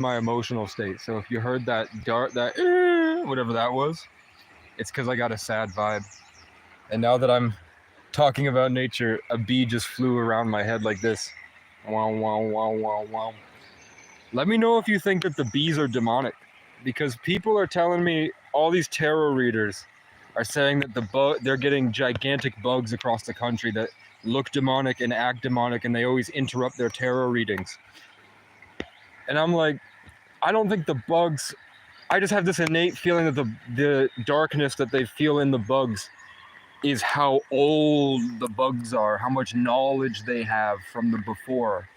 my emotional state. So if you heard that whatever that was, it's because I got a sad vibe. And now that I'm talking about nature, a bee just flew around my head like this. Wow, wow, wow, wow, wow. Let me know if you think that the bees are demonic, because people are telling me, all these tarot readers are saying that they're getting gigantic bugs across the country that look demonic and act demonic, and they always interrupt their tarot readings. And I'm like, I don't think the bugs. I just have this innate feeling that the darkness that they feel in the bugs is how old the bugs are, how much knowledge they have from the before.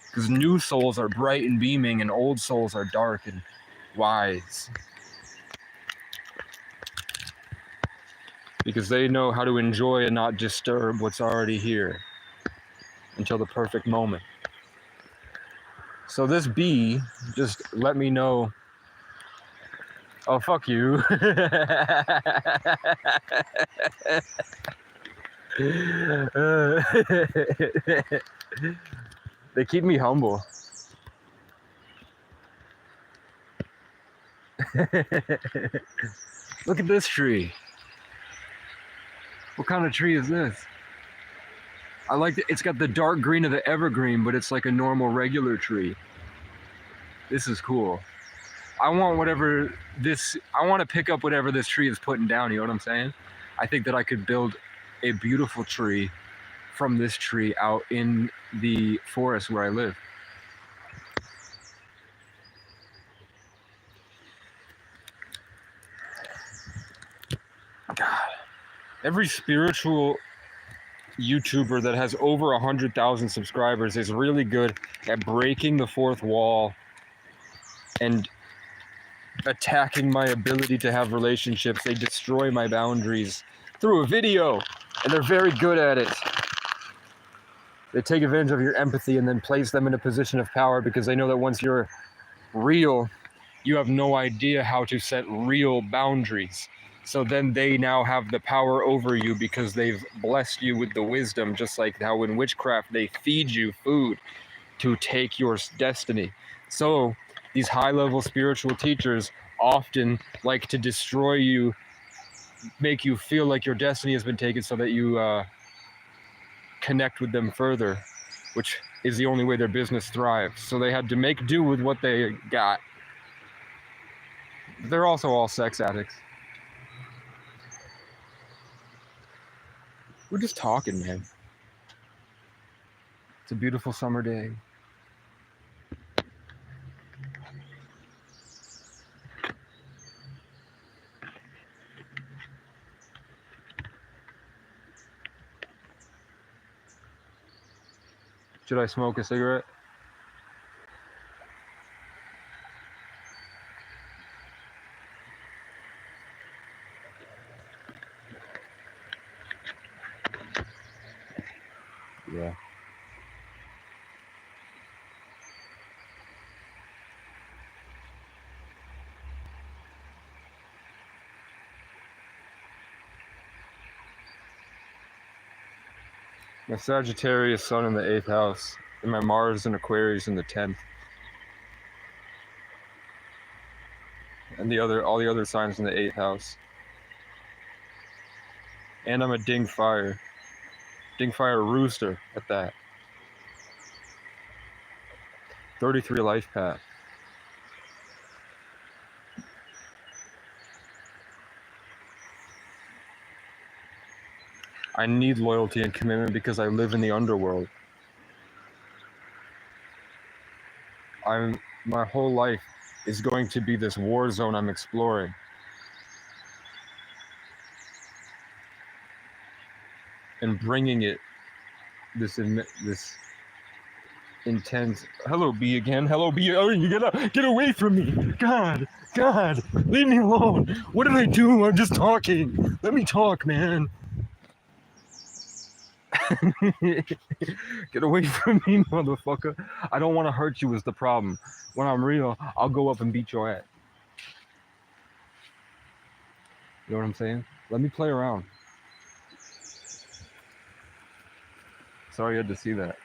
Because new souls are bright and beaming, and old souls are dark and wise. Because they know how to enjoy and not disturb what's already here until the perfect moment. So this bee just let me know. Oh, fuck you. They keep me humble. Look at this tree. What kind of tree is this? I like it. It's got the dark green of the evergreen, but it's like a normal regular tree. This is cool. I want to pick up whatever this tree is putting down, you know what I'm saying? I think that I could build a beautiful tree from this tree out in the forest where I live. God. Every spiritual YouTuber that has over 100,000 subscribers is really good at breaking the fourth wall and attacking my ability to have relationships. They destroy my boundaries through a video, and they're very good at it. They take advantage of your empathy and then place them in a position of power, because they know that once you're real, you have no idea how to set real boundaries. So then they now have the power over you because they've blessed you with the wisdom, just like how in witchcraft they feed you food to take your destiny. So these high-level spiritual teachers often like to destroy you, make you feel like your destiny has been taken so that you connect with them further, which is the only way their business thrives. So they had to make do with what they got. They're also all sex addicts. We're just talking, man. It's a beautiful summer day. Should I smoke a cigarette? Yeah. My Sagittarius sun in the 8th house, and my Mars and Aquarius in the 10th. And all the other signs in the 8th house. And I'm a Ding Fire rooster at that. 33 life path. I need loyalty and commitment because I live in the underworld. My whole life is going to be this war zone I'm exploring. And bringing it this intense. Hello, bee again. Hello, bee. Oh, you get away from me. God, leave me alone. What did I do? I'm just talking. Let me talk, man. Get away from me, motherfucker. I don't want to hurt you is the problem. When I'm real, I'll go up and beat your ass. You know what I'm saying? Let me play around. Sorry you had to see that.